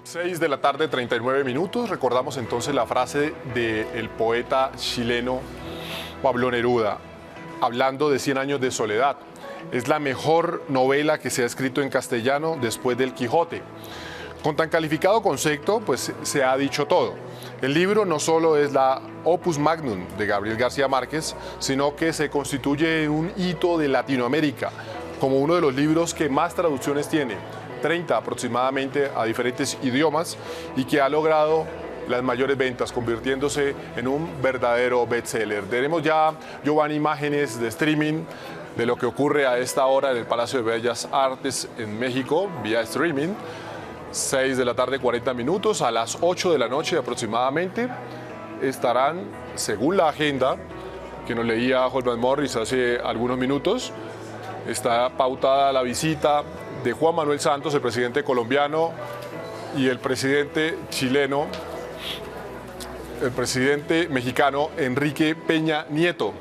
6 de la tarde, 39 minutos. Recordamos entonces la frase del poeta chileno Pablo Neruda, hablando de 100 años de soledad. Es la mejor novela que se ha escrito en castellano después del Quijote. Con tan calificado concepto, pues se ha dicho todo. El libro no solo es la opus magnum de Gabriel García Márquez, sino que se constituye en un hito de Latinoamérica, como uno de los libros que más traducciones tiene, 30 aproximadamente a diferentes idiomas, y que ha logrado las mayores ventas, convirtiéndose en un verdadero bestseller. Tenemos ya, Giovanni, imágenes de streaming de lo que ocurre a esta hora en el Palacio de Bellas Artes en México, vía streaming. 6 de la tarde, 40 minutos, a las 8 de la noche aproximadamente estarán, según la agenda que nos leía Holman Morris hace algunos minutos, está pautada la visita de Juan Manuel Santos, el presidente colombiano, y el presidente chileno, el presidente mexicano Enrique Peña Nieto,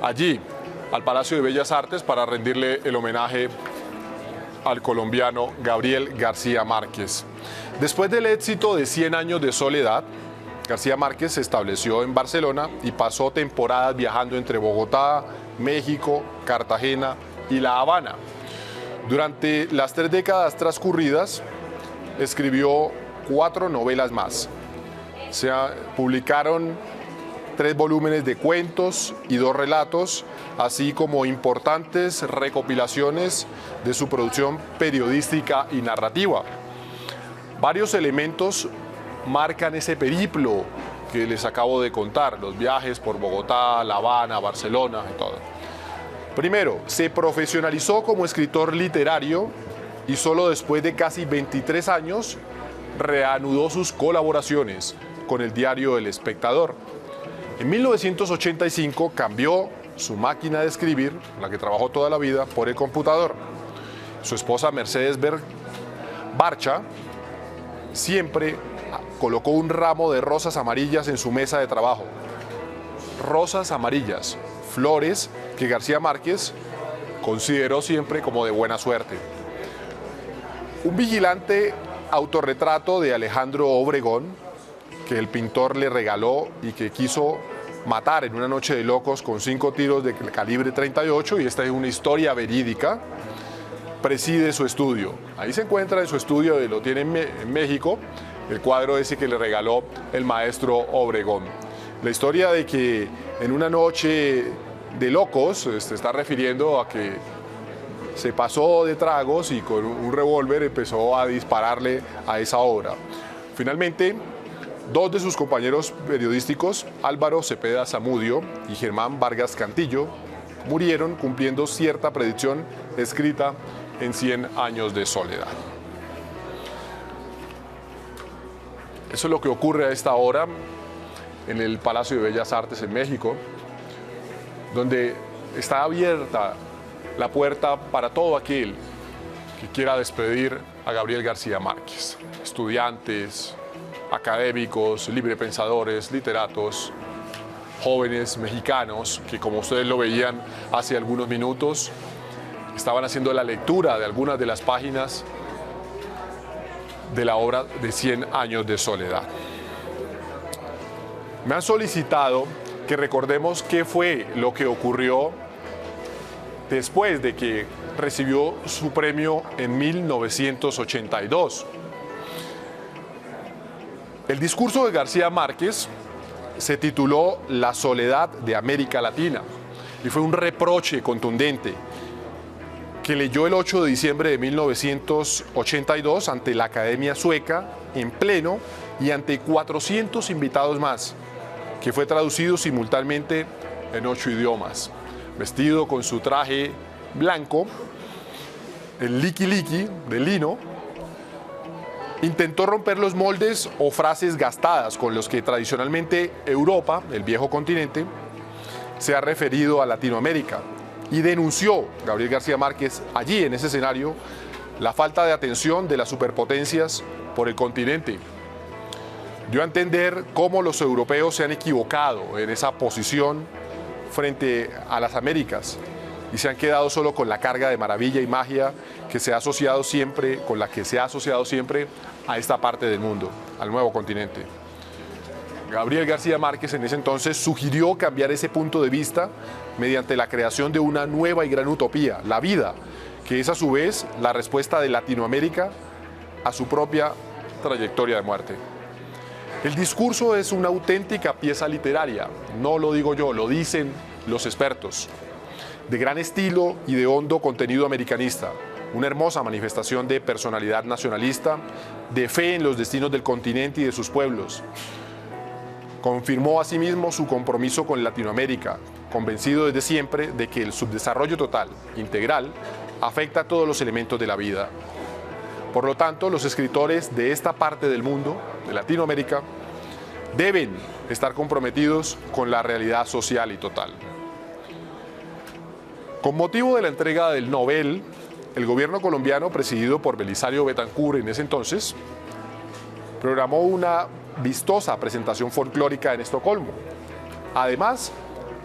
allí al Palacio de Bellas Artes para rendirle el homenaje al colombiano Gabriel García Márquez. Después del éxito de 100 años de soledad, García Márquez se estableció en Barcelona y pasó temporadas viajando entre Bogotá, México, Cartagena y La Habana. Durante las 3 décadas transcurridas, escribió 4 novelas más. Se publicaron 3 volúmenes de cuentos y 2 relatos, así como importantes recopilaciones de su producción periodística y narrativa. Varios elementos marcan ese periplo que les acabo de contar, los viajes por Bogotá, La Habana, Barcelona y todo. Primero, se profesionalizó como escritor literario y solo después de casi 23 años reanudó sus colaboraciones con el diario El Espectador. En 1985 cambió su máquina de escribir, la que trabajó toda la vida, por el computador. Su esposa Mercedes Barcha siempre colocó un ramo de rosas amarillas en su mesa de trabajo. Rosas amarillas, flores que García Márquez consideró siempre como de buena suerte. Un vigilante autorretrato de Alejandro Obregón, que el pintor le regaló y que quiso matar en una noche de locos con 5 tiros de calibre 38, y esta es una historia verídica, preside su estudio. Ahí se encuentra en su estudio, lo tiene en México, el cuadro ese que le regaló el maestro Obregón. La historia de que en una noche de locos se está refiriendo a que se pasó de tragos y con un revólver empezó a dispararle a esa obra. Finalmente, 2 de sus compañeros periodísticos, Álvaro Cepeda Zamudio y Germán Vargas Cantillo, murieron cumpliendo cierta predicción escrita en 100 años de soledad. Eso es lo que ocurre a esta hora en el Palacio de Bellas Artes en México, donde está abierta la puerta para todo aquel que quiera despedir a Gabriel García Márquez. Estudiantes, académicos, librepensadores, literatos, jóvenes mexicanos que, como ustedes lo veían hace algunos minutos, estaban haciendo la lectura de algunas de las páginas de la obra de 100 años de soledad. Me han solicitado que recordemos qué fue lo que ocurrió después de que recibió su premio en 1982. El discurso de García Márquez se tituló La soledad de América Latina y fue un reproche contundente que leyó el 8 de diciembre de 1982 ante la Academia Sueca en pleno y ante 400 invitados más, que fue traducido simultáneamente en 8 idiomas. Vestido con su traje blanco, el liqui liqui de lino, intentó romper los moldes o frases gastadas con los que tradicionalmente Europa, el viejo continente, se ha referido a Latinoamérica, y denunció Gabriel García Márquez allí en ese escenario la falta de atención de las superpotencias por el continente. Dio a entender cómo los europeos se han equivocado en esa posición frente a las Américas y se han quedado solo con la carga de maravilla y magia que se ha asociado siempre, con la que se ha asociado siempre a esta parte del mundo, al nuevo continente. Gabriel García Márquez en ese entonces sugirió cambiar ese punto de vista mediante la creación de una nueva y gran utopía, la vida, que es a su vez la respuesta de Latinoamérica a su propia trayectoria de muerte. El discurso es una auténtica pieza literaria, no lo digo yo, lo dicen los expertos, de gran estilo y de hondo contenido americanista, una hermosa manifestación de personalidad nacionalista, de fe en los destinos del continente y de sus pueblos. Confirmó asimismo su compromiso con Latinoamérica, convencido desde siempre de que el subdesarrollo total, integral, afecta a todos los elementos de la vida. Por lo tanto, los escritores de esta parte del mundo, de Latinoamérica, deben estar comprometidos con la realidad social y total. Con motivo de la entrega del Nobel, el gobierno colombiano, presidido por Belisario Betancur en ese entonces, programó una vistosa presentación folclórica en Estocolmo. Además,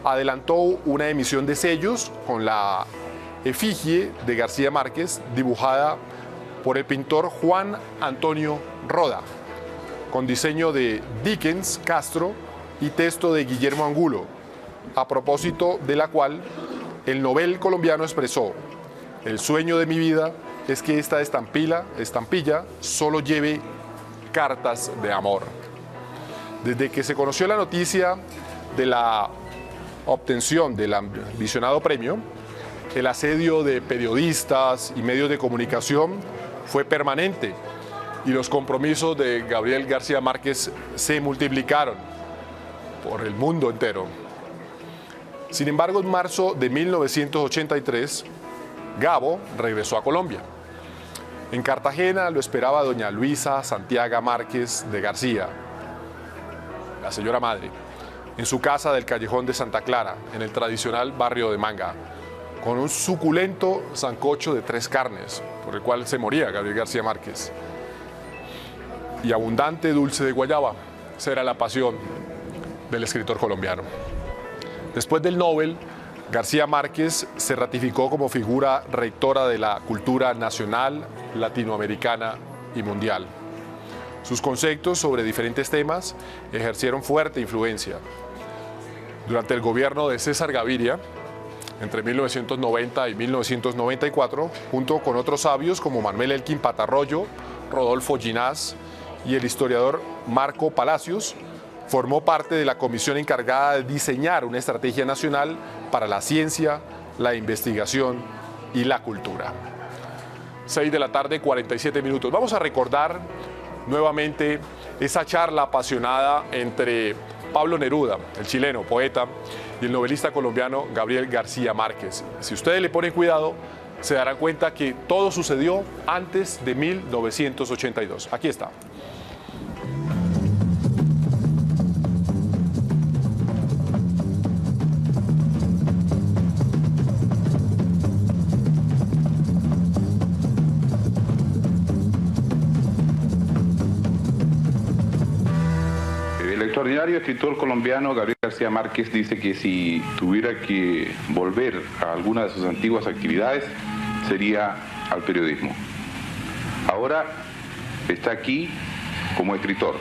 adelantó una emisión de sellos con la efigie de García Márquez dibujada por el pintor Juan Antonio Roda, con diseño de Dickens Castro y texto de Guillermo Angulo, a propósito de la cual el Nobel colombiano expresó: el sueño de mi vida es que esta estampilla solo lleve cartas de amor. Desde que se conoció la noticia de la obtención del ambicionado premio, el asedio de periodistas y medios de comunicación fue permanente y los compromisos de Gabriel García Márquez se multiplicaron por el mundo entero. Sin embargo, en marzo de 1983, Gabo regresó a Colombia. En Cartagena lo esperaba doña Luisa Santiago Márquez de García, la señora madre, en su casa del Callejón de Santa Clara, en el tradicional barrio de Manga, con un suculento sancocho de 3 carnes, por el cual se moría Gabriel García Márquez, y abundante dulce de guayaba. Esa era la pasión del escritor colombiano. Después del Nobel, García Márquez se ratificó como figura rectora de la cultura nacional, latinoamericana y mundial. Sus conceptos sobre diferentes temas ejercieron fuerte influencia. Durante el gobierno de César Gaviria, entre 1990 y 1994, junto con otros sabios como Manuel Elkin Patarroyo, Rodolfo Ginás y el historiador Marco Palacios, formó parte de la comisión encargada de diseñar una estrategia nacional para la ciencia, la investigación y la cultura. 6 de la tarde, 47 minutos. Vamos a recordar nuevamente esa charla apasionada entre Pablo Neruda, el chileno, poeta, y el novelista colombiano Gabriel García Márquez. Si ustedes le ponen cuidado, se darán cuenta que todo sucedió antes de 1982. Aquí está. El extraordinario escritor colombiano Gabriel García Márquez dice que si tuviera que volver a alguna de sus antiguas actividades, sería al periodismo. Ahora está aquí como escritor,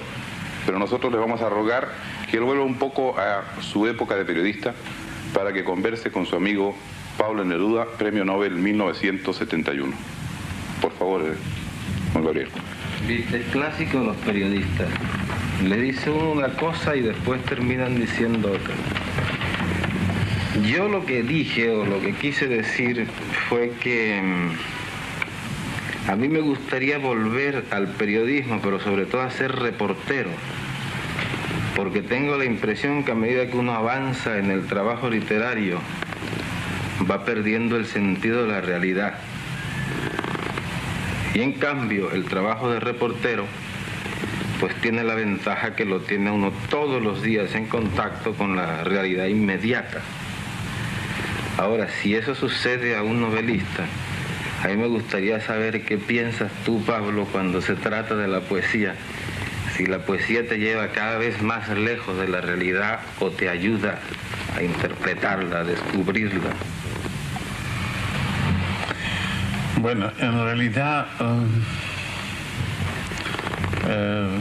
pero nosotros le vamos a rogar que él vuelva un poco a su época de periodista para que converse con su amigo Pablo Neruda, Premio Nobel 1971. Por favor, don Gabriel. El clásico de los periodistas. Le dice uno una cosa y después terminan diciendo otra. Yo lo que dije o lo que quise decir fue que a mí me gustaría volver al periodismo, pero sobre todo a ser reportero, porque tengo la impresión que a medida que uno avanza en el trabajo literario va perdiendo el sentido de la realidad. Y en cambio el trabajo de reportero pues tiene la ventaja que lo tiene uno todos los días en contacto con la realidad inmediata. Ahora, si eso sucede a un novelista, a mí me gustaría saber qué piensas tú, Pablo, cuando se trata de la poesía. Si la poesía te lleva cada vez más lejos de la realidad o te ayuda a interpretarla, a descubrirla. Bueno, en realidad el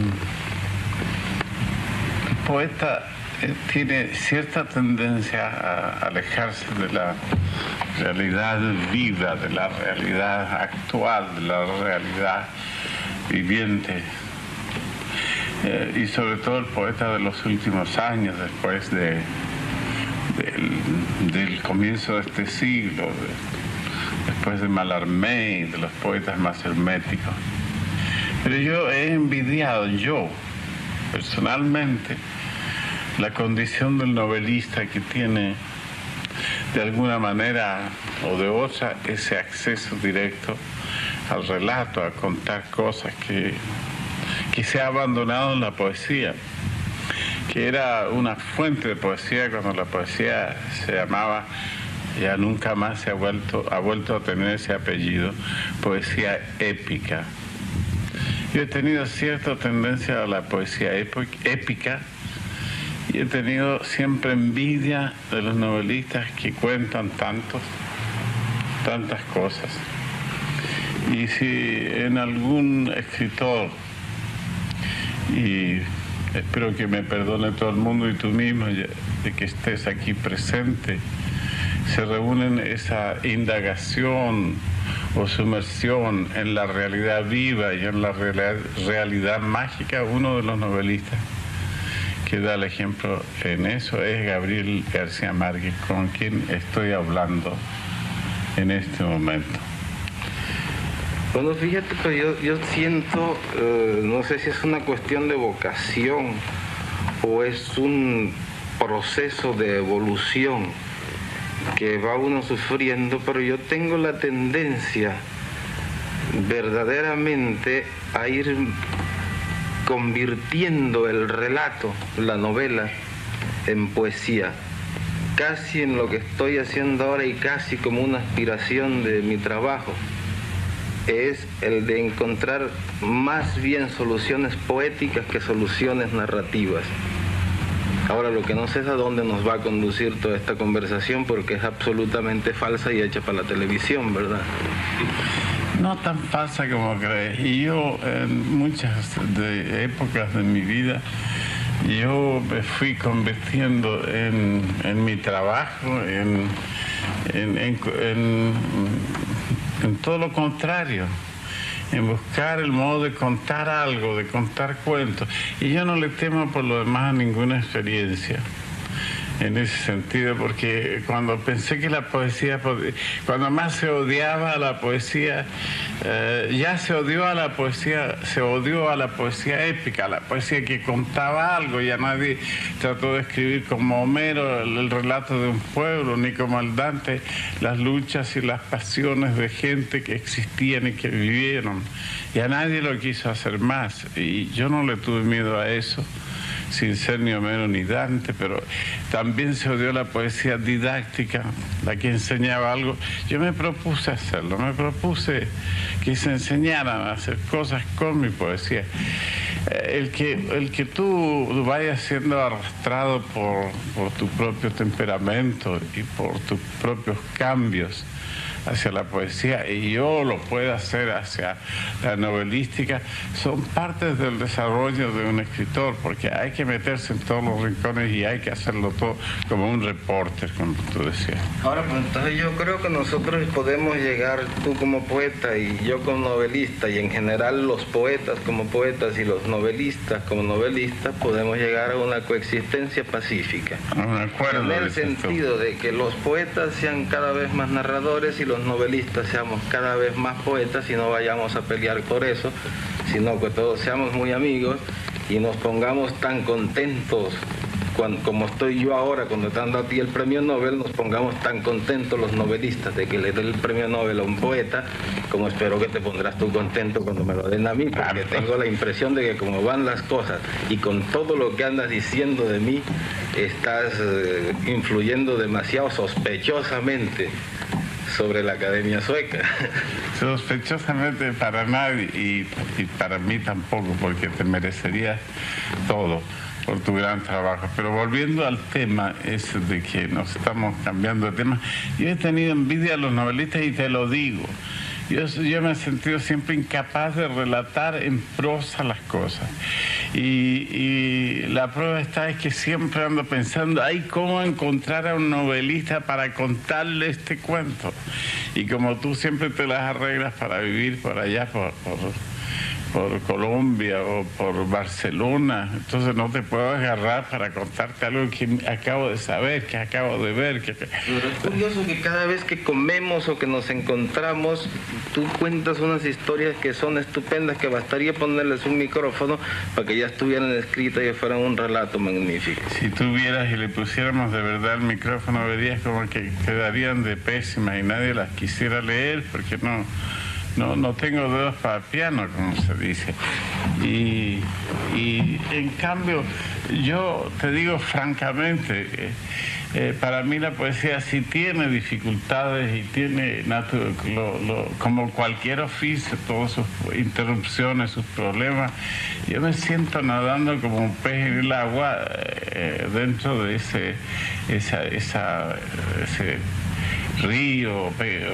poeta tiene cierta tendencia a alejarse de la realidad viva, de la realidad actual, de la realidad viviente. Y sobre todo el poeta de los últimos años, después del comienzo de este siglo, después de Mallarmé, de los poetas más herméticos. Pero yo he envidiado, personalmente, la condición del novelista que tiene, de alguna manera o de otra, ese acceso directo al relato, a contar cosas que se ha abandonado en la poesía, que era una fuente de poesía cuando la poesía se llamaba, ya nunca más ha vuelto a tener ese apellido, poesía épica. Yo he tenido cierta tendencia a la poesía épica y he tenido siempre envidia de los novelistas que cuentan tantas cosas. Y si en algún escritor, y espero que me perdone todo el mundo y tú mismo de que estés aquí presente, se reúnen esa indagación o sumersión en la realidad viva y en la realidad mágica, uno de los novelistas que da el ejemplo en eso es Gabriel García Márquez, con quien estoy hablando en este momento. Bueno, fíjate que yo siento, no sé si es una cuestión de vocación o es un proceso de evolución que va uno sufriendo, pero yo tengo la tendencia verdaderamente a ir convirtiendo el relato, la novela, en poesía, casi en lo que estoy haciendo ahora y casi como una aspiración de mi trabajo. Es el de encontrar más bien soluciones poéticas que soluciones narrativas. Ahora lo que no sé es a dónde nos va a conducir toda esta conversación, porque es absolutamente falsa y hecha para la televisión, ¿verdad? No tan falsa como crees. Y yo en muchas épocas de mi vida, yo me fui convirtiendo en mi trabajo, en todo lo contrario, en buscar el modo de contar algo, de contar cuentos. Y yo no le temo por lo demás a ninguna experiencia en ese sentido, porque cuando pensé que la poesía, cuando más se odiaba a la poesía, ya se odió a la poesía épica, la poesía que contaba algo. Ya nadie trató de escribir como Homero el relato de un pueblo, ni como el Dante las luchas y las pasiones de gente que existían y que vivieron. Ya nadie lo quiso hacer más, y yo no le tuve miedo a eso, sin ser ni Homero ni Dante, pero también se odió la poesía didáctica, la que enseñaba algo. Yo me propuse hacerlo, me propuse que se enseñaran a hacer cosas con mi poesía. El que tú vayas siendo arrastrado por tu propio temperamento y por tus propios cambios hacia la poesía, y yo lo puedo hacer hacia la novelística, son partes del desarrollo de un escritor, porque hay que meterse en todos los rincones y hay que hacerlo todo como un reporter, como tú decías. Ahora, pues entonces yo creo que nosotros podemos llegar, tú como poeta y yo como novelista, y en general los poetas como poetas y los novelistas como novelistas, podemos llegar a una coexistencia pacífica. Un acuerdo, en el sentido de que los poetas sean cada vez más narradores y los novelistas seamos cada vez más poetas, y no vayamos a pelear por eso, sino que todos seamos muy amigos y nos pongamos tan contentos como estoy yo ahora cuando te dando a ti el premio Nobel, nos pongamos tan contentos los novelistas de que le den el premio Nobel a un poeta, como espero que te pondrás tú contento cuando me lo den a mí, porque tengo la impresión de que como van las cosas y con todo lo que andas diciendo de mí, estás influyendo demasiado sospechosamente sobre la Academia Sueca. Sospechosamente para nadie, y para mí tampoco, porque te merecerías todo por tu gran trabajo. Pero volviendo al tema ese de que nos estamos cambiando de tema, yo he tenido envidia a los novelistas, y te lo digo, yo me he sentido siempre incapaz de relatar en prosa las cosas. Y la prueba está es que siempre ando pensando, ay, ¿cómo encontrar a un novelista para contarle este cuento? Y como tú siempre te las arreglas para vivir por allá, por Colombia o por Barcelona, entonces no te puedo agarrar para contarte algo que acabo de saber, que acabo de ver. Pero es curioso que cada vez que comemos o que nos encontramos, tú cuentas unas historias que son estupendas, que bastaría ponerles un micrófono para que ya estuvieran escritas y fueran un relato magnífico. Si tú vieras y le pusiéramos de verdad el micrófono, verías como que quedarían de pésimas y nadie las quisiera leer porque no tengo dedos para piano, como se dice. Y en cambio, yo te digo francamente, para mí la poesía sí tiene dificultades y tiene, como cualquier oficio, todas sus interrupciones, sus problemas. Yo me siento nadando como un pez en el agua dentro de ese río,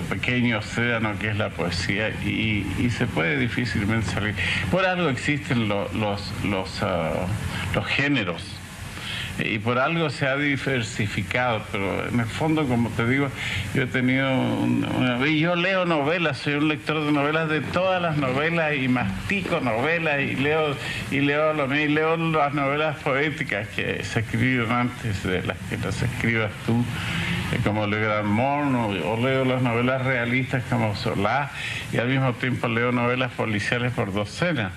pequeño océano que es la poesía, y se puede difícilmente salir. Por algo existen los géneros y por algo se ha diversificado, pero en el fondo, como te digo, yo he tenido yo leo novelas, soy un lector de novelas, de todas las novelas, y mastico novelas y leo las novelas poéticas que se escribieron antes de las que las escribas tú, como Le Grand Monde, o leo las novelas realistas como Solá, y al mismo tiempo leo novelas policiales por docenas.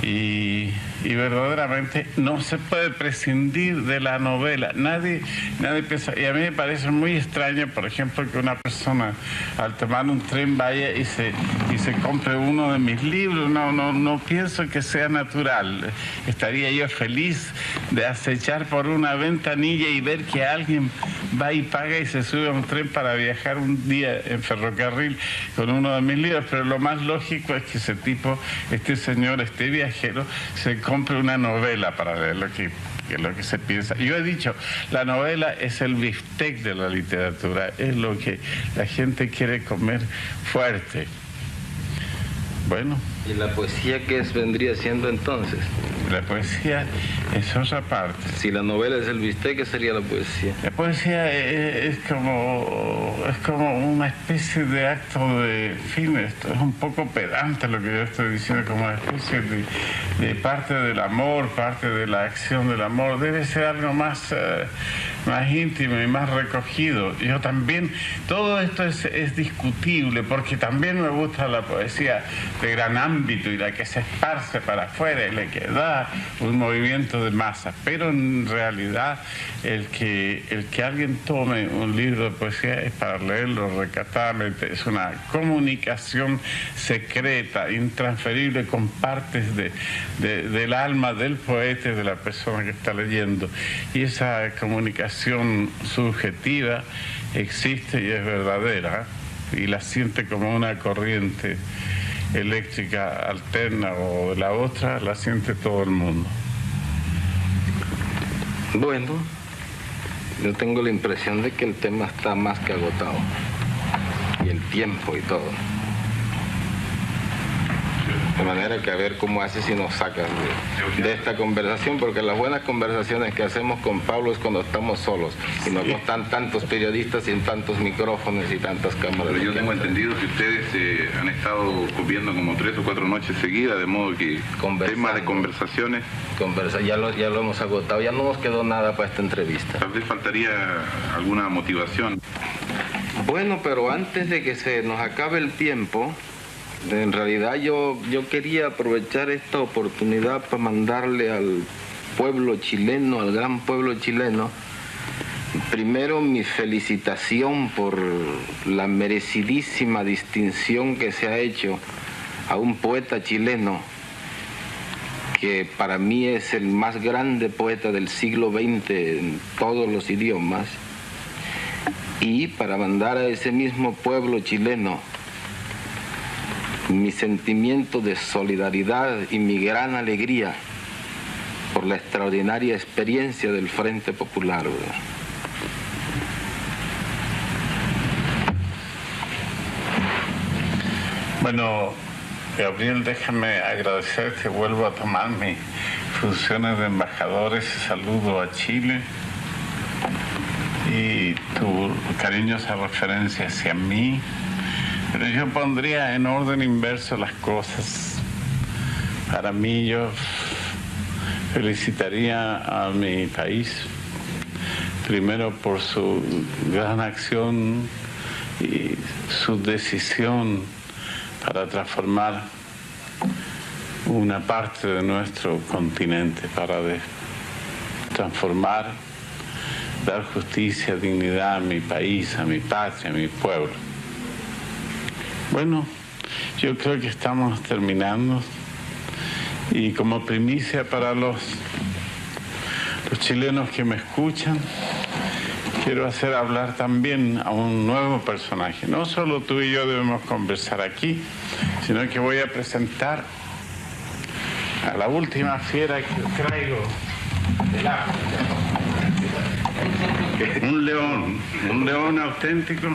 Y verdaderamente no se puede prescindir de la novela. Nadie piensa, y a mí me parece muy extraño, por ejemplo, que una persona al tomar un tren vaya y se compre uno de mis libros. No pienso que sea natural. Estaría yo feliz de acechar por una ventanilla y ver que alguien va y paga y se sube a un tren para viajar un día en ferrocarril con uno de mis libros, pero lo más lógico es que este señor, este viajero, se compre una novela para leer lo que se piensa. Yo he dicho, la novela es el bistec de la literatura, es lo que la gente quiere comer fuerte. Bueno. ¿Y la poesía qué vendría siendo entonces? La poesía es otra parte. Si la novela es el bistec, ¿qué sería la poesía? La poesía es como una especie de acto de fin. Esto es un poco pedante lo que yo estoy diciendo, como una especie de parte del amor, parte de la acción del amor. Debe ser algo más íntimo y más recogido. Yo también, todo esto es discutible, porque también me gusta la poesía de gran ámbito y la que se esparce para afuera y la que da un movimiento de masa, pero en realidad el que alguien tome un libro de poesía es para leerlo recatadamente, es una comunicación secreta, intransferible, con partes del alma del poeta y de la persona que está leyendo, y esa comunicación subjetiva existe y es verdadera, y la siente como una corriente eléctrica alterna o la otra, la siente todo el mundo. Bueno, yo tengo la impresión de que el tema está más que agotado, y el tiempo y todo. De manera que a ver cómo haces si nos sacas de esta conversación, porque las buenas conversaciones que hacemos con Pablo es cuando estamos solos y no están tantos periodistas y tantos micrófonos y tantas cámaras. Pero yo tengo entendido que ustedes han estado copiando como 3 o 4 noches seguidas, de modo que temas de conversaciones. Ya lo hemos agotado, ya no nos quedó nada para esta entrevista. Tal vez faltaría alguna motivación. Bueno, pero antes de que se nos acabe el tiempo, en realidad yo quería aprovechar esta oportunidad para mandarle al pueblo chileno, al gran pueblo chileno, primero mi felicitación por la merecidísima distinción que se ha hecho a un poeta chileno que para mí es el más grande poeta del siglo XX en todos los idiomas, y para mandar a ese mismo pueblo chileno mi sentimiento de solidaridad y mi gran alegría por la extraordinaria experiencia del Frente Popular. Bueno, Gabriel, déjame agradecerte. Vuelvo a tomar mis funciones de embajador. Ese saludo a Chile y tu cariñosa referencia hacia mí. Pero yo pondría en orden inverso las cosas. Para mí, yo felicitaría a mi país, primero por su gran acción y su decisión para transformar una parte de nuestro continente, para transformar, dar justicia, dignidad a mi país, a mi patria, a mi pueblo. Bueno, yo creo que estamos terminando y como primicia para los chilenos que me escuchan, quiero hacer hablar también a un nuevo personaje. No solo tú y yo debemos conversar aquí, sino que voy a presentar a la última fiera que traigo del África. Un león auténtico,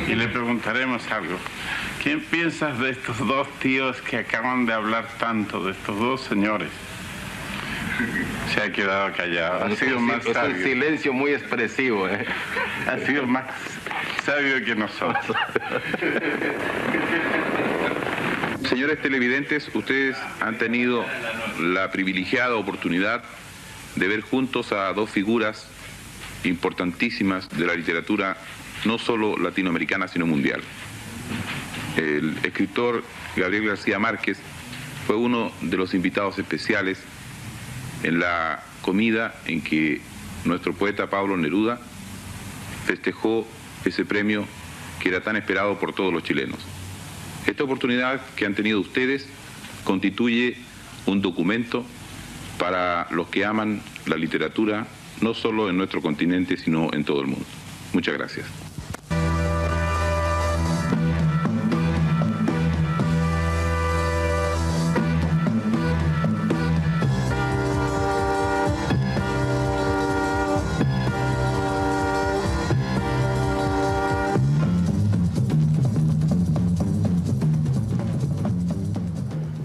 y le preguntaremos algo. ¿Qué piensas de estos dos tíos que acaban de hablar tanto, de estos dos señores? Se ha quedado callado. Ha sido más sabio. Es un silencio muy expresivo. Ha sido más sabio que nosotros. Señores televidentes, ustedes han tenido la privilegiada oportunidad de ver juntos a dos figuras importantísimas de la literatura, no solo latinoamericana, sino mundial. El escritor Gabriel García Márquez fue uno de los invitados especiales en la comida en que nuestro poeta Pablo Neruda festejó ese premio que era tan esperado por todos los chilenos. Esta oportunidad que han tenido ustedes constituye un documento para los que aman la literatura, no solo en nuestro continente, sino en todo el mundo. Muchas gracias.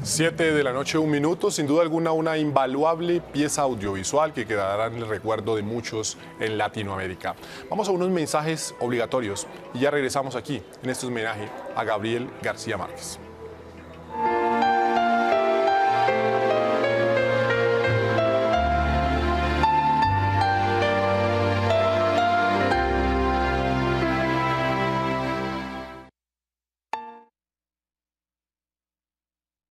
Siete de la noche, 1 minuto, sin duda alguna una invaluable pieza audiovisual que quedará en el recuerdo de muchos en Latinoamérica. Vamos a unos mensajes obligatorios y ya regresamos aquí en este homenaje a Gabriel García Márquez.